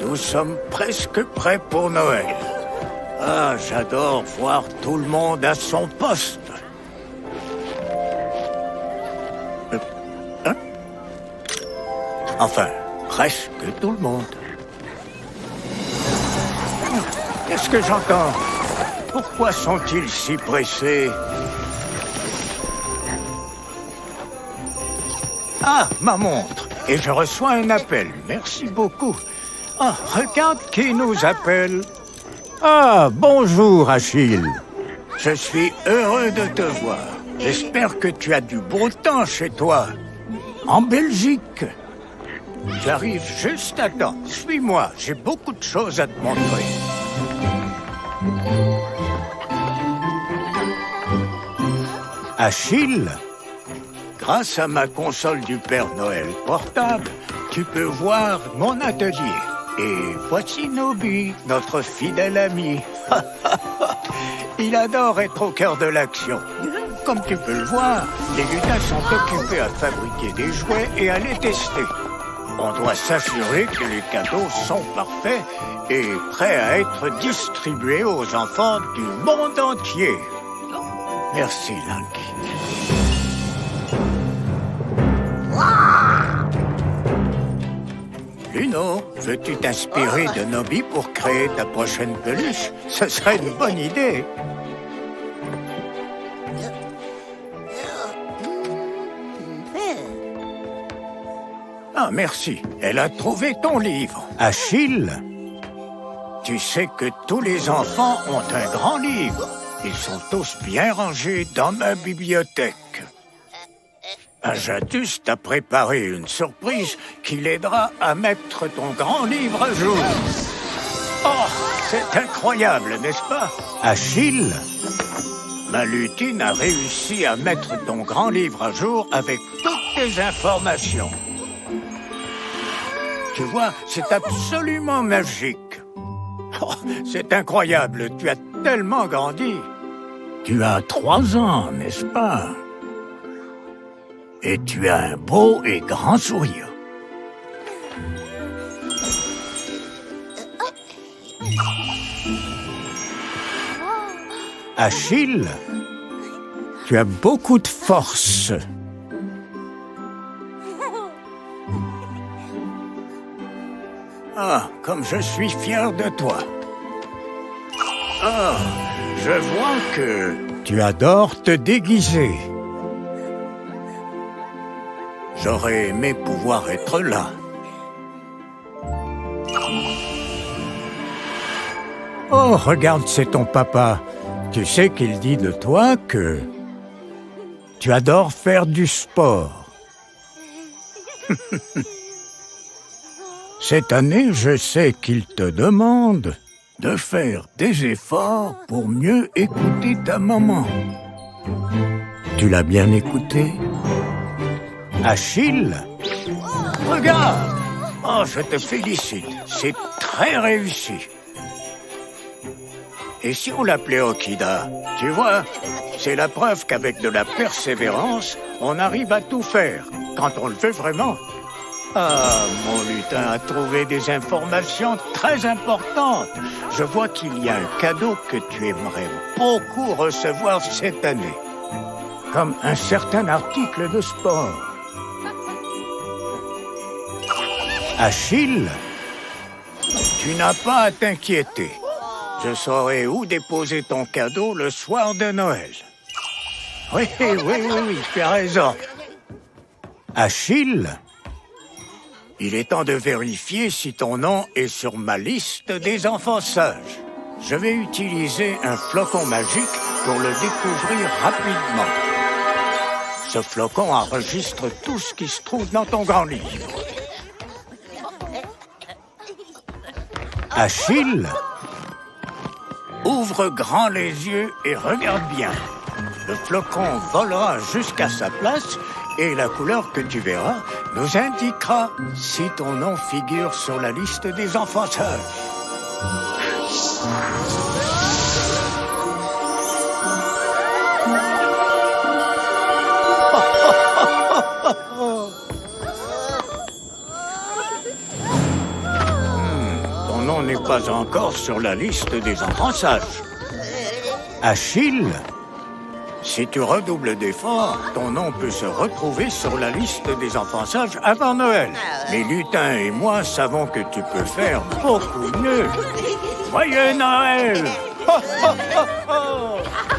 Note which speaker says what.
Speaker 1: Nous sommes presque prêts pour Noël. Ah, j'adore voir tout le monde à son poste. Hein? Enfin, presque tout le monde. Qu'est-ce que j'entends? Pourquoi sont-ils si pressés? Ah, ma montre. Et je reçois un appel. Merci beaucoup. Ah, regarde qui nous appelle. Ah, bonjour, Achille. Je suis heureux de te voir. J'espère que tu as du beau temps chez toi. En Belgique. J'arrive juste à temps. Suis-moi, j'ai beaucoup de choses à te montrer. Achille, grâce à ma console du Père Noël portable, tu peux voir mon atelier. Et voici Nobby, notre fidèle ami. Il adore être au cœur de l'action. Comme tu peux le voir, les lutins sont occupés à fabriquer des jouets et à les tester. On doit s'assurer que les cadeaux sont parfaits et prêts à être distribués aux enfants du monde entier. Merci, Lanky. Luno, veux-tu t'inspirer de Nobby pour créer ta prochaine peluche? Ce serait une bonne idée. Ah, merci. Elle a trouvé ton livre. Achille, tu sais que tous les enfants ont un grand livre. Ils sont tous bien rangés dans ma bibliothèque. Ajadus t'a préparé une surprise qui l'aidera à mettre ton grand livre à jour. Oh, c'est incroyable, n'est-ce pas? Achille, ma lutine a réussi à mettre ton grand livre à jour avec toutes tes informations. Tu vois, c'est absolument magique. Oh, c'est incroyable, tu as tellement grandi. Tu as 3 ans, n'est-ce pas? Et tu as un beau et grand sourire. Achille, tu as beaucoup de force. Ah, comme je suis fier de toi. Ah, je vois que tu adores te déguiser. J'aurais aimé pouvoir être là. Oh, regarde, c'est ton papa. Tu sais qu'il dit de toi que tu adores faire du sport. Cette année, je sais qu'il te demande de faire des efforts pour mieux écouter ta maman. Tu l'as bien écouté? Achille, regarde! Oh, je te félicite, c'est très réussi. Et si on l'appelait Okida? Tu vois, c'est la preuve qu'avec de la persévérance, on arrive à tout faire, quand on le veut vraiment. Ah, mon lutin a trouvé des informations très importantes. Je vois qu'il y a un cadeau que tu aimerais beaucoup recevoir cette année. Comme un certain article de sport. Achille, tu n'as pas à t'inquiéter. Je saurai où déposer ton cadeau le soir de Noël. Oui, tu as raison. Achille, il est temps de vérifier si ton nom est sur ma liste des enfants sages. Je vais utiliser un flocon magique pour le découvrir rapidement. Ce flocon enregistre tout ce qui se trouve dans ton grand livre. Achille, ouvre grand les yeux et regarde bien. Le flocon volera jusqu'à sa place et la couleur que tu verras nous indiquera si ton nom figure sur la liste des enfants sages. nom n'est pas encore sur la liste des enfants sages. Achille, si tu redoubles d'efforts, ton nom peut se retrouver sur la liste des enfants sages avant Noël. Mais Lutin et moi savons que tu peux faire beaucoup mieux. Joyeux Noël! Ho, ho, ho, ho!